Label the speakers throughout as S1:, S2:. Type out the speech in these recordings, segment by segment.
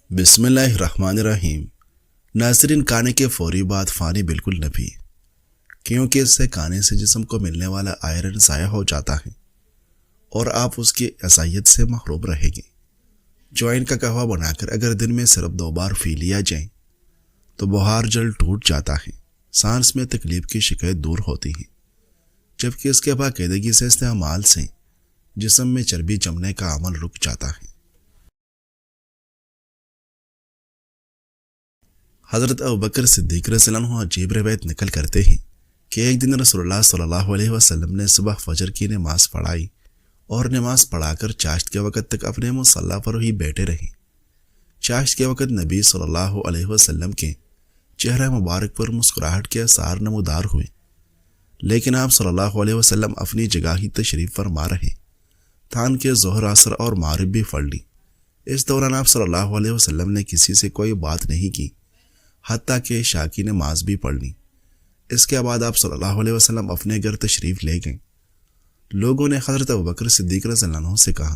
S1: بسم اللہ الرحمن الرحیم۔ ناظرین، کھانے کے فوری بعد پانی بالکل نہ پی، کیونکہ اس سے کھانے سے جسم کو ملنے والا آئرن ضائع ہو جاتا ہے اور آپ اس کی غذائیت سے محروم رہیں گے۔ جوائن کا قہوہ بنا کر اگر دن میں صرف 2 بار پی لیا جائے تو بخار جلد ٹوٹ جاتا ہے، سانس میں تکلیف کی شکایت دور ہوتی ہے، جبکہ اس کے باقاعدگی سے استعمال سے جسم میں چربی جمنے کا عمل رک جاتا ہے۔ حضرت ابوبکر صدیق رضی اللہ عنہ عجیب روایت نقل کرتے ہیں کہ ایک دن رسول اللہ صلی اللہ علیہ وسلم نے صبح فجر کی نماز پڑھائی اور نماز پڑھا کر چاشت کے وقت تک اپنے مصلی پر ہی بیٹھے رہے۔ چاشت کے وقت نبی صلی اللہ علیہ وسلم کے چہرہ مبارک پر مسکراہٹ کے آثار نمودار ہوئے، لیکن آپ صلی اللہ علیہ وسلم اپنی جگہ ہی تشریف فرما رہے۔ تھان کے ظہر، عصر اور مغرب بھی پڑھ لی۔ اس دوران آپ صلی اللہ علیہ وسلم نے کسی سے کوئی بات نہیں کی، حتیٰ کہ عشاء کی نماز بھی پڑھ لی۔ اس کے بعد آپ صلی اللہ علیہ وسلم اپنے گھر تشریف لے گئے۔ لوگوں نے حضرت ابوبکر صدیق رضی اللہ عنہ سے کہا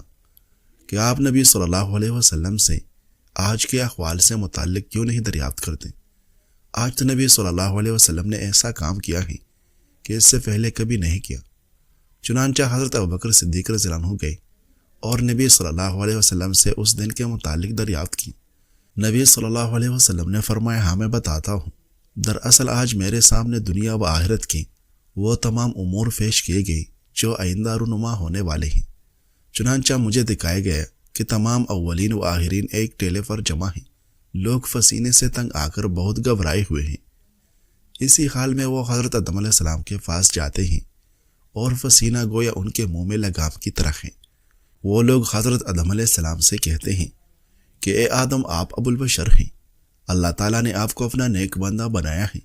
S1: کہ آپ نبی صلی اللہ علیہ وسلم سے آج کے احوال سے متعلق کیوں نہیں دریافت کرتے؟ آج تو نبی صلی اللہ علیہ وسلم نے ایسا کام کیا ہے کہ اس سے پہلے کبھی نہیں کیا۔ چنانچہ حضرت ابوبکر صدیق رضی اللہ عنہ گئے اور نبی صلی اللہ علیہ وسلم سے اس دن کے متعلق دریافت کی۔ نبی صلی اللہ علیہ وسلم نے فرمایا، ہاں میں بتاتا ہوں۔ دراصل آج میرے سامنے دنیا و آخرت کے وہ تمام امور پیش کیے گئے جو آئندہ رونما ہونے والے ہیں۔ چنانچہ مجھے دکھایا گیا کہ تمام اولین و آخرین ایک ٹیلے پر جمع ہیں۔ لوگ پسینے سے تنگ آ کر بہت گھبرائے ہوئے ہیں۔ اسی حال میں وہ حضرت آدم علیہ السلام کے پاس جاتے ہیں اور پسینہ گویا ان کے منہ میں لگام کی طرح ہے۔ وہ لوگ حضرت آدم علیہ السلام سے کہتے ہیں کہ اے آدم، آپ ابو البشر ہیں، اللہ تعالیٰ نے آپ کو اپنا نیک بندہ بنایا ہے،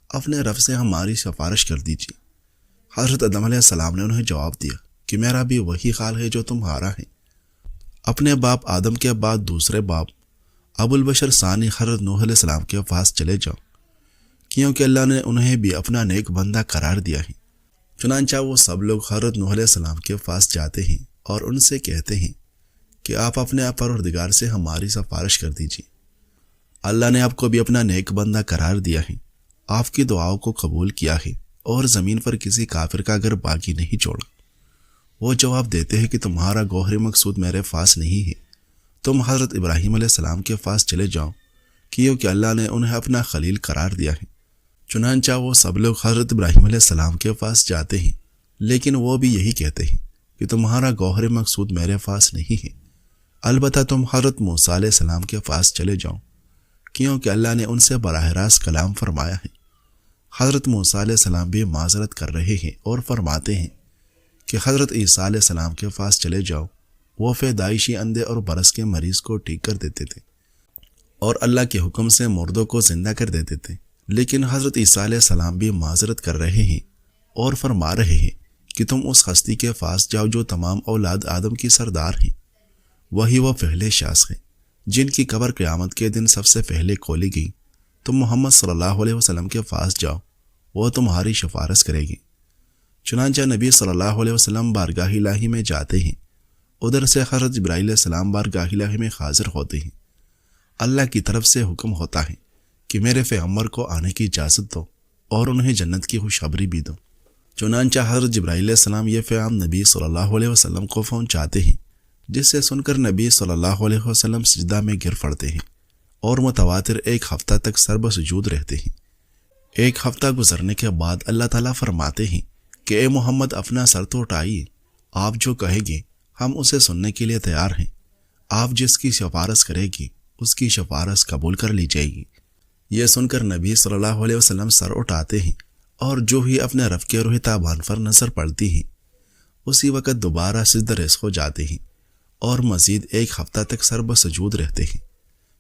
S1: اپنے رب سے ہماری سفارش کر دیجیے۔ حضرت آدم علیہ السلام نے انہیں جواب دیا کہ میرا بھی وہی حال ہے جو تمہارا ہے۔ اپنے باپ آدم کے بعد دوسرے باپ ابو البشر ثانی حضرت نوح علیہ السلام کے پاس چلے جاؤ، کیونکہ اللہ نے انہیں بھی اپنا نیک بندہ قرار دیا ہے۔ چنانچہ وہ سب لوگ حضرت نوح علیہ السلام کے پاس جاتے ہیں اور ان سے کہتے ہیں کہ آپ اپنے پروردگار سے ہماری سفارش کر دیجیے۔ اللہ نے آپ کو بھی اپنا نیک بندہ قرار دیا ہے، آپ کی دعاؤں کو قبول کیا ہے اور زمین پر کسی کافر کا گھر باقی نہیں چھوڑا۔ وہ جواب دیتے ہیں کہ تمہارا گوہری مقصود میرے پاس نہیں ہے، تم حضرت ابراہیم علیہ السلام کے پاس چلے جاؤ، کیونکہ اللہ نے انہیں اپنا خلیل قرار دیا ہے۔ چنانچہ وہ سب لوگ حضرت ابراہیم علیہ السلام کے پاس جاتے ہیں، لیکن وہ بھی یہی کہتے ہیں کہ تمہارا گوہری مقصود میرے پاس نہیں ہے، البتہ تم حضرت موسیٰ علیہ السلام کے پاس چلے جاؤ، کیونکہ اللہ نے ان سے براہ راست کلام فرمایا ہے۔ حضرت موسیٰ علیہ السلام بھی معذرت کر رہے ہیں اور فرماتے ہیں کہ حضرت عیسیٰ علیہ السلام کے پاس چلے جاؤ، وہ پیدائشی اندھے اور برس کے مریض کو ٹھیک کر دیتے تھے اور اللہ کے حکم سے مردوں کو زندہ کر دیتے تھے۔ لیکن حضرت عیسیٰ علیہ السلام بھی معذرت کر رہے ہیں اور فرما رہے ہیں کہ تم اس ہستی کے پاس جاؤ جو تمام اولاد آدم کی سردار ہیں، وہی وہ پہلے شخص ہیں جن کی قبر قیامت کے دن سب سے پہلے کھولی گئی۔ تم محمد صلی اللہ علیہ وسلم کے پاس جاؤ، وہ تمہاری سفارش کرے گی۔ چنانچہ نبی صلی اللہ علیہ وسلم بارگاہ الہی میں جاتے ہیں، ادھر سے حضرت جبرائیل علیہ السلام بارگاہ الہی میں حاضر ہوتے ہیں۔ اللہ کی طرف سے حکم ہوتا ہے کہ میرے پیغمبر کو آنے کی اجازت دو اور انہیں جنت کی خوشخبری بھی دو۔ چنانچہ حضرت جبرائیل علیہ السلام یہ پیغام نبی صلی اللہ علیہ وسلم کو پہنچاتے ہیں، جس سے سن کر نبی صلی اللہ علیہ وسلم سجدہ میں گر پڑتے ہیں اور متواتر 1 ہفتہ تک سرب سجود رہتے ہیں۔ 1 ہفتہ گزرنے کے بعد اللہ تعالیٰ فرماتے ہیں کہ اے محمد، اپنا سر تو اٹھائیے، آپ جو کہیں گے ہم اسے سننے کے لیے تیار ہیں۔ آپ جس کی سفارش کرے گی اس کی سفارش قبول کر لی جائے گی۔ یہ سن کر نبی صلی اللہ علیہ وسلم سر اٹھاتے ہیں اور جو ہی اپنے رب کے روح تابان پر نظر پڑتی ہیں اسی وقت دوبارہ سجدہ ریز ہو جاتے ہیں اور مزید 1 ہفتہ تک سرب سجود رہتے ہیں۔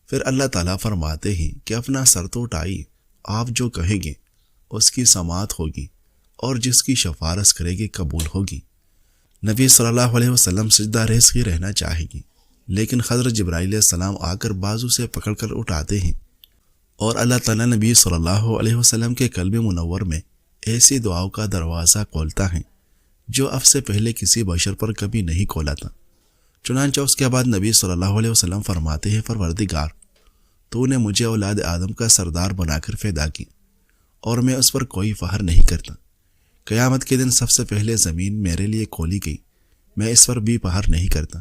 S1: پھر اللہ تعالیٰ فرماتے ہیں کہ اپنا سر تو اٹھائیے، آپ جو کہیں گے اس کی سماعت ہوگی اور جس کی سفارش کرے گی قبول ہوگی۔ نبی صلی اللہ علیہ وسلم سجدہ ریز ہی رہنا چاہے گی، لیکن حضرت جبرائیل علیہ السلام آ کر بازو سے پکڑ کر اٹھاتے ہیں اور اللہ تعالیٰ نبی صلی اللہ علیہ وسلم کے قلب منور میں ایسی دعاؤں کا دروازہ کھولتا ہے جو اب سے پہلے کسی بشر پر کبھی نہیں کھولا تھا۔ چنانچہ اس کے بعد نبی صلی اللہ علیہ وسلم فرماتے ہیں، پروردگار، تو نے مجھے اولاد آدم کا سردار بنا کر پیدا کی اور میں اس پر کوئی فخر نہیں کرتا۔ قیامت کے دن سب سے پہلے زمین میرے لیے کھولی گئی، میں اس پر بھی فخر نہیں کرتا۔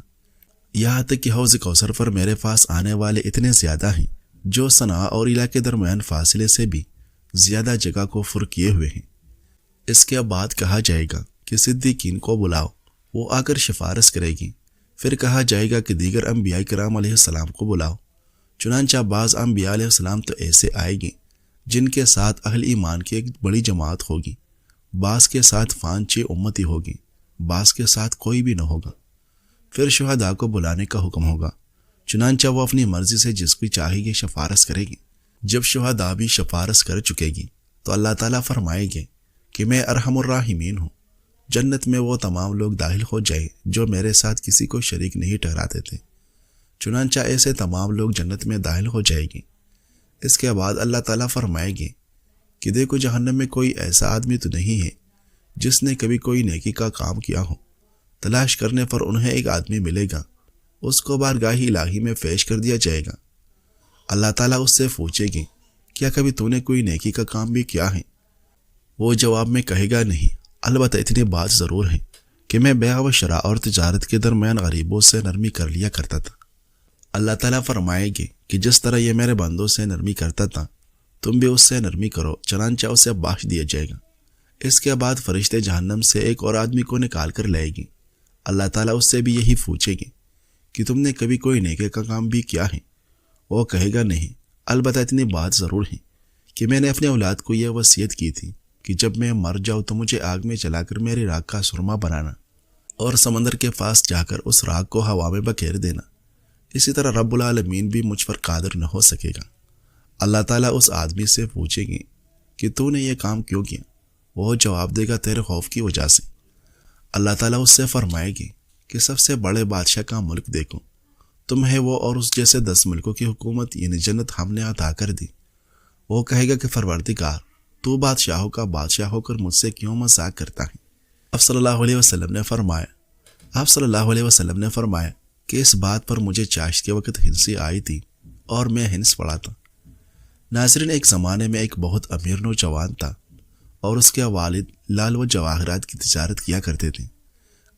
S1: یہاں تک کہ حوض کوثر پر میرے پاس آنے والے اتنے زیادہ ہیں جو صنعاء اور علا کے درمیان فاصلے سے بھی زیادہ جگہ کو فر کیے ہوئے ہیں۔ اس کے بعد کہا جائے گا کہ صدیقین کو بلاؤ، وہ آ کر سفارش کرے گی۔ پھر کہا جائے گا کہ دیگر انبیاء کرام علیہ السلام کو بلاؤ۔ چنانچہ بعض انبیاء علیہ السلام تو ایسے آئے گی جن کے ساتھ اہل ایمان کی ایک بڑی جماعت ہوگی، بعض کے ساتھ 5-6 امتی ہوگی، بعض کے ساتھ کوئی بھی نہ ہوگا۔ پھر شہداء کو بلانے کا حکم ہوگا، چنانچہ وہ اپنی مرضی سے جس کو چاہے گی سفارش کرے گی۔ جب شہداء بھی سفارش کر چکے گی تو اللہ تعالیٰ فرمائے گے کہ میں ارحم الراحمین ہوں، جنت میں وہ تمام لوگ داخل ہو جائے جو میرے ساتھ کسی کو شریک نہیں ٹھہراتے تھے۔ چنانچہ ایسے تمام لوگ جنت میں داخل ہو جائے گی۔ اس کے بعد اللہ تعالیٰ فرمائے گے کہ دیکھو جہنم میں کوئی ایسا آدمی تو نہیں ہے جس نے کبھی کوئی نیکی کا کام کیا ہو۔ تلاش کرنے پر انہیں ایک آدمی ملے گا، اس کو بارگاہ الہی میں پیش کر دیا جائے گا۔ اللہ تعالیٰ اس سے پوچھے گی کیا کبھی تو نے کوئی نیکی کا کام بھی کیا ہے؟ وہ جواب میں کہے گا نہیں، البتہ اتنی بات ضرور ہے کہ میں بیع و شراء اور تجارت کے درمیان غریبوں سے نرمی کر لیا کرتا تھا۔ اللہ تعالیٰ فرمائے گے کہ جس طرح یہ میرے بندوں سے نرمی کرتا تھا تم بھی اس سے نرمی کرو، چنانچہ اسے بخش دیا جائے گا۔ اس کے بعد فرشتے جہنم سے ایک اور آدمی کو نکال کر لائے گی۔ اللہ تعالیٰ اس سے بھی یہی پوچھے گی کہ تم نے کبھی کوئی نیکی کا کام بھی کیا ہے؟ وہ کہے گا نہیں، البتہ اتنی بات ضرور ہے کہ میں نے اپنے اولاد کو یہ وصیت کی تھی کہ جب میں مر جاؤں تو مجھے آگ میں جلا کر میری راکھ کا سرما بنانا اور سمندر کے پاس جا کر اس راکھ کو ہوا میں بکھیر دینا۔ اسی طرح رب العالمین بھی مجھ پر قادر نہ ہو سکے گا۔ اللہ تعالیٰ اس آدمی سے پوچھے گی کہ تو نے یہ کام کیوں کیا؟ وہ جواب دے گا تیرے خوف کی وجہ سے۔ اللہ تعالیٰ اس سے فرمائے گی کہ سب سے بڑے بادشاہ کا ملک دیکھو، تمہیں وہ اور اس جیسے 10 ملکوں کی حکومت یعنی جنت ہم نے عطا کر دی۔ وہ کہے گا کہ پروردگار، تو بادشاہوں کا بادشاہ ہو کر مجھ سے کیوں مذاق کرتا ہے؟ آپ صلی اللہ علیہ وسلم نے فرمایا کہ اس بات پر مجھے چاشت کے وقت ہنسی آئی تھی اور میں ہنس پڑا تھا۔ ناظرین، ایک زمانے میں ایک بہت امیر نوجوان تھا اور اس کے والد لال و جواہرات کی تجارت کیا کرتے تھے۔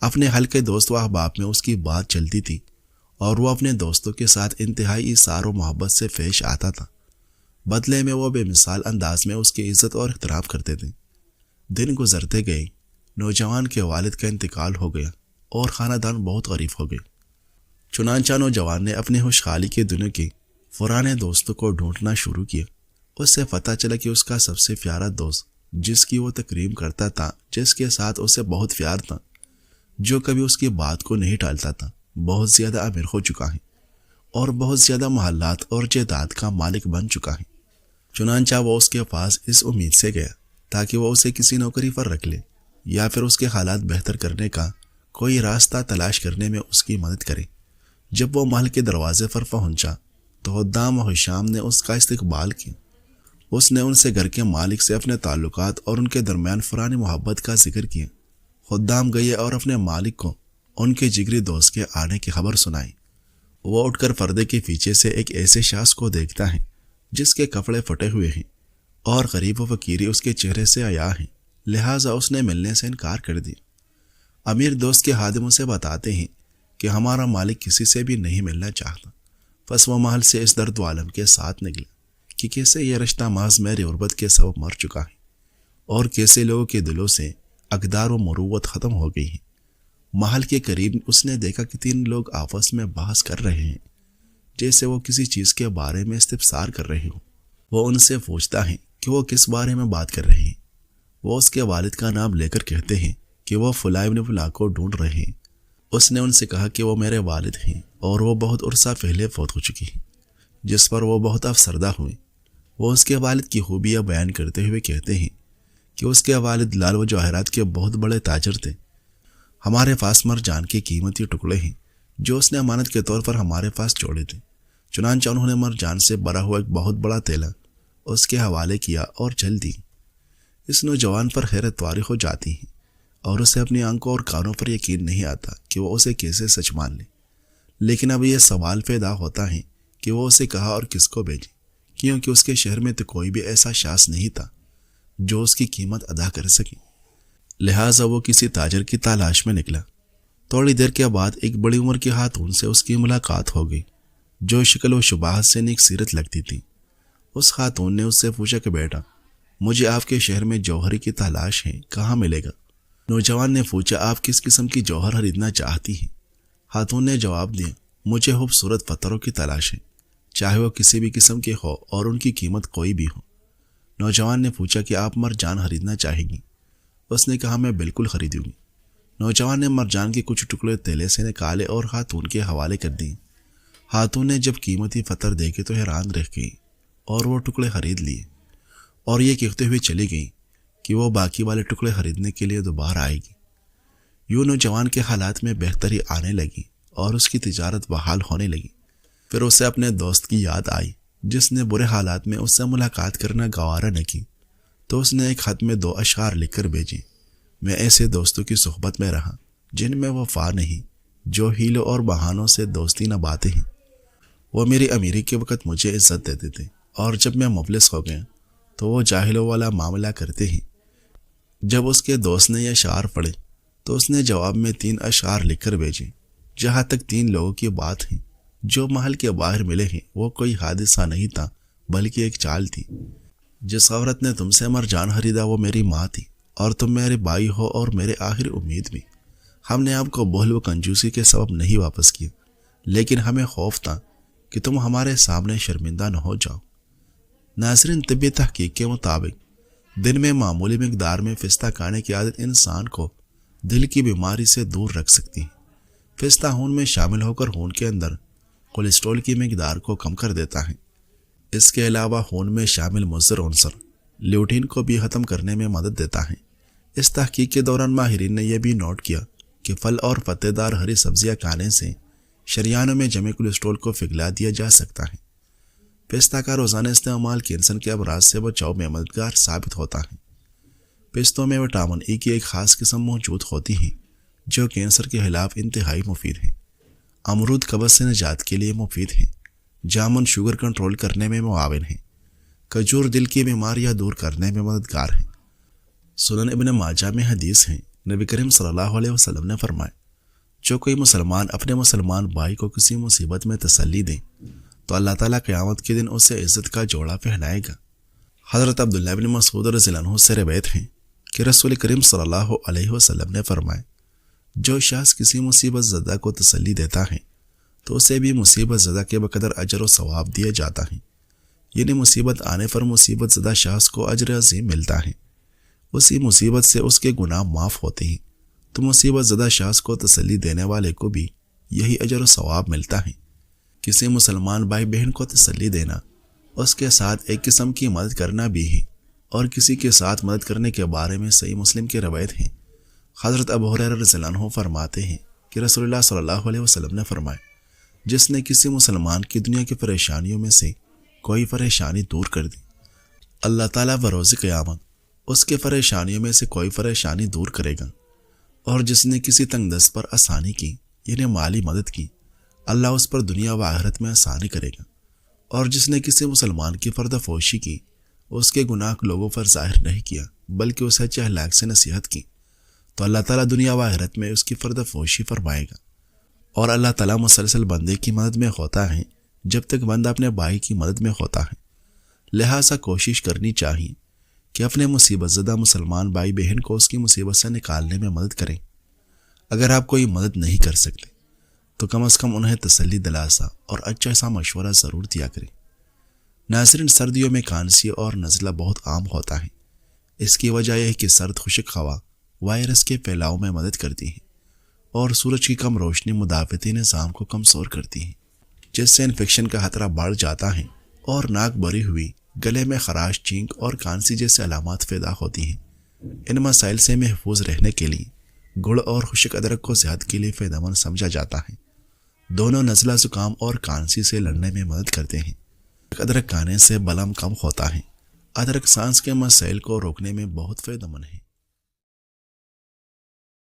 S1: اپنے حلقے دوست و احباب میں اس کی بات چلتی تھی اور وہ اپنے دوستوں کے ساتھ انتہائی ایثار و محبت سے پیش آتا تھا۔ بدلے میں وہ بے مثال انداز میں اس کی عزت اور احترام کرتے تھے۔ دن گزرتے گئے، نوجوان کے والد کا انتقال ہو گیا اور خاندان بہت غریب ہو گئے۔ چنانچہ نوجوان نے اپنے خوشحالی کے دنوں کے پرانے دوستوں کو ڈھونڈنا شروع کیا۔ اس سے پتہ چلا کہ اس کا سب سے پیارا دوست، جس کی وہ تکریم کرتا تھا، جس کے ساتھ اسے بہت پیار تھا، جو کبھی اس کی بات کو نہیں ٹالتا تھا، بہت زیادہ امیر ہو چکا ہے اور بہت زیادہ محلات اور جائیداد کا مالک بن چکا ہے۔ چنانچہ وہ اس کے پاس اس امید سے گیا تاکہ وہ اسے کسی نوکری پر رکھ لے یا پھر اس کے حالات بہتر کرنے کا کوئی راستہ تلاش کرنے میں اس کی مدد کرے۔ جب وہ محل کے دروازے پر پہنچا تو خدام و حشام نے اس کا استقبال کیا۔ اس نے ان سے گھر کے مالک سے اپنے تعلقات اور ان کے درمیان پرانی محبت کا ذکر کیا۔ خدام گئے اور اپنے مالک کو ان کے جگری دوست کے آنے کی خبر سنائی۔ وہ اٹھ کر پردے کے پیچھے سے ایک ایسے شخص کو دیکھتا ہے جس کے کپڑے پھٹے ہوئے ہیں اور غریب و فقیری اس کے چہرے سے عیاں ہیں، لہٰذا اس نے ملنے سے انکار کر دیا۔ امیر دوست کے خادم اسے بتاتے ہیں کہ ہمارا مالک کسی سے بھی نہیں ملنا چاہتا۔ پس وہ محل سے اس درد و عالم کے ساتھ نکلا کہ کیسے یہ رشتہ محض میری غربت کے سبب مر چکا ہے اور کیسے لوگوں کے دلوں سے اقدار و مروت ختم ہو گئی ہے۔ محل کے قریب اس نے دیکھا کہ 3 لوگ آپس میں بحث کر رہے ہیں، جیسے وہ کسی چیز کے بارے میں استفسار کر رہے ہوں۔ وہ ان سے پوچھتا ہے کہ وہ کس بارے میں بات کر رہے ہیں۔ وہ اس کے والد کا نام لے کر کہتے ہیں کہ وہ فلاں ابن فلاں کو ڈھونڈ رہے ہیں۔ اس نے ان سے کہا کہ وہ میرے والد ہیں اور وہ بہت عرصہ پہلے فوت ہو چکی ہیں، جس پر وہ بہت افسردہ ہوئے۔ وہ اس کے والد کی خوبیاں بیان کرتے ہوئے کہتے ہیں کہ اس کے والد لال و جواہرات کے بہت بڑے تاجر تھے۔ ہمارے پاس مرجان کے قیمتی ٹکڑے ہیں جو اس نے امانت کے طور پر ہمارے پاس چھوڑے تھے۔ چنانچہ انہوں نے مرجان سے بھرا ہوا ایک بہت بڑا تیلا اس کے حوالے کیا اور جل دی۔ اس نوجوان پر حیرت واری ہو جاتی ہے اور اسے اپنی آنکھوں اور کانوں پر یقین نہیں آتا کہ وہ اسے کیسے سچ مان لے۔ لیکن اب یہ سوال پیدا ہوتا ہے کہ وہ اسے کہا اور کس کو بھیجے، کیونکہ اس کے شہر میں تو کوئی بھی ایسا شخص نہیں تھا جو اس کی قیمت ادا کر سکے۔ لہٰذا وہ کسی تاجر کی تلاش میں نکلا۔ تھوڑی دیر کے بعد ایک بڑی عمر کی خاتون سے اس کی ملاقات ہو گئی، جو شکل و شباہت سے نیک سیرت لگتی تھی۔ اس خاتون نے اس سے پوچھا کہ بیٹا، مجھے آپ کے شہر میں جوہری کی تلاش ہے، کہاں ملے گا؟ نوجوان نے پوچھا، آپ کس قسم کی جوہر خریدنا چاہتی ہیں؟ خاتون نے جواب دیا، مجھے خوبصورت پتھروں کی تلاش ہے، چاہے وہ کسی بھی قسم کے ہو اور ان کی قیمت کوئی بھی ہو۔ نوجوان نے پوچھا کہ آپ مرجان خریدنا چاہیں گی؟ اس نے کہا، میں بالکل خریدوں گی۔ نوجوان نے مرجان کے کچھ ٹکڑے تیلے سے نکالے اور خاتون کے حوالے کر دیے۔ خاتون نے جب قیمتی پتھر دیکھے تو حیران رہ گئی اور وہ ٹکڑے خرید لیے، اور یہ کہتے ہوئے چلی گئی کہ وہ باقی والے ٹکڑے خریدنے کے لیے دوبارہ آئے گی۔ یوں نوجوان کے حالات میں بہتری آنے لگی اور اس کی تجارت بحال ہونے لگی۔ پھر اسے اپنے دوست کی یاد آئی جس نے برے حالات میں اس سے ملاقات کرنا گوارا نہ کی، تو اس نے ایک خط میں 2 اشعار لکھ کر بھیجے، میں ایسے دوستوں کی صحبت میں رہا جن میں وفا نہیں، جو ہیلوں اور بہانوں سے دوستی نبھاتے ہیں۔ وہ میری امیری کے وقت مجھے عزت دیتے تھے، اور جب میں مفلس ہو گیا تو وہ جاہلوں والا معاملہ کرتے ہیں۔ جب اس کے دوست نے یہ اشعار پڑھے تو اس نے جواب میں 3 اشعار لکھ کر بھیجے۔ جہاں تک 3 لوگوں کی بات ہے جو محل کے باہر ملے ہیں، وہ کوئی حادثہ نہیں تھا بلکہ ایک چال تھی۔ جس عورت نے تم سے مرجان خریدا وہ میری ماں تھی، اور تم میرے بھائی ہو اور میرے آخر امید بھی۔ ہم نے آپ کو بخل و کنجوسی کے سبب نہیں واپس کیا، لیکن ہمیں خوف تھا کہ تم ہمارے سامنے شرمندہ نہ ہو جاؤ۔ ناظرین، طبی تحقیق کے مطابق دن میں معمولی مقدار میں پستہ کھانے کی عادت انسان کو دل کی بیماری سے دور رکھ سکتی ہے۔ پستہ خون میں شامل ہو کر خون کے اندر کولیسٹرول کی مقدار کو کم کر دیتا ہے۔ اس کے علاوہ خون میں شامل مضر عنصر لیوٹین کو بھی ختم کرنے میں مدد دیتا ہے۔ اس تحقیق کے دوران ماہرین نے یہ بھی نوٹ کیا کہ پھل اور پتے دار ہری سبزیاں کھانے سے شریانوں میں جمع کولیسٹرول کو پگھلا دیا جا سکتا ہے۔ پستہ کا روزانہ استعمال کینسر کے امراض سے بچاؤ میں مددگار ثابت ہوتا ہے۔ پستوں میں وٹامن ای کی ایک خاص قسم موجود ہوتی ہے جو کینسر کے خلاف انتہائی مفید ہے۔ امرود قبض سے نجات کے لیے مفید ہے۔ جامن شوگر کنٹرول کرنے میں معاون ہے۔ کھجور دل کی بیماریاں دور کرنے میں مددگار ہے۔ سنن ابن ماجہ میں حدیث ہے، نبی کریم صلی اللہ علیہ وسلم نے فرمایا، جو کوئی مسلمان اپنے مسلمان بھائی کو کسی مصیبت میں تسلی دے تو اللہ تعالیٰ قیامت کے دن اسے عزت کا جوڑا پہنائے گا۔ حضرت عبداللہ بن مسعود رضی اللہ عنہ سے روایت ہے کہ رسول کریم صلی اللہ علیہ وسلم نے فرمایا، جو شخص کسی مصیبت زدہ کو تسلی دیتا ہے تو اسے بھی مصیبت زدہ کے بقدر اجر و ثواب دیا جاتا ہے، یعنی مصیبت آنے پر مصیبت زدہ شخص کو اجر عظیم ملتا ہے، اسی مصیبت سے اس کے گناہ معاف ہوتے ہیں، تو مصیبت زدہ شخص کو تسلی دینے والے کو بھی یہی اجر و ثواب ملتا ہے۔ کسی مسلمان بھائی بہن کو تسلی دینا اس کے ساتھ ایک قسم کی مدد کرنا بھی ہے، اور کسی کے ساتھ مدد کرنے کے بارے میں صحیح مسلم کی روایت ہے۔ حضرت ابو ہریرہ رضی اللہ عنہ فرماتے ہیں کہ رسول اللہ صلی اللہ علیہ وسلم نے فرمایا، جس نے کسی مسلمان کی دنیا کی پریشانیوں میں سے کوئی پریشانی دور کر دی، اللہ تعالیٰ بروز قیامت اس کے پریشانیوں میں سے کوئی پریشانی دور کرے گا۔ اور جس نے کسی تنگ دست پر آسانی کی، یعنی مالی مدد کی، اللہ اس پر دنیا و آخرت میں آسانی کرے گا۔ اور جس نے کسی مسلمان کی پردہ فوشی کی، اس کے گناہ لوگوں پر ظاہر نہیں کیا بلکہ اسے اچھے اخلاق سے نصیحت کی، تو اللہ تعالیٰ دنیا و آخرت میں اس کی پردہ فوشی فرمائے گا۔ اور اللہ تعالیٰ مسلسل بندے کی مدد میں ہوتا ہے جب تک بندہ اپنے بھائی کی مدد میں ہوتا ہے۔ لہٰذا کوشش کرنی چاہیے کہ اپنے مصیبت زدہ مسلمان بھائی بہن کو اس کی مصیبت سے نکالنے میں مدد کریں۔ اگر آپ کوئی مدد نہیں کر سکتے تو کم از کم انہیں تسلی دلاسا اور اچھا سا مشورہ ضرور دیا کریں۔ ناظرین، سردیوں میں کھانسی اور نزلہ بہت عام ہوتا ہے۔ اس کی وجہ یہ ہے کہ سرد خشک ہوا وائرس کے پھیلاؤ میں مدد کرتی ہے، اور سورج کی کم روشنی مدافعتی نظام کو کمزور کرتی ہے، جس سے انفیکشن کا خطرہ بڑھ جاتا ہے اور ناک بھری ہوئی، گلے میں خراش، چھینک اور کھانسی جیسے علامات پیدا ہوتی ہیں۔ ان مسائل سے محفوظ رہنے کے لیے گڑ اور خشک ادرک کو صحت کے لیے فائدہ مند سمجھا جاتا ہے۔ دونوں نزلہ زکام اور کھانسی سے لڑنے میں مدد کرتے ہیں۔ ادرک کھانے سے بلم کم ہوتا ہے۔ ادرک سانس کے مسائل کو روکنے میں بہت فائدہ مند ہے۔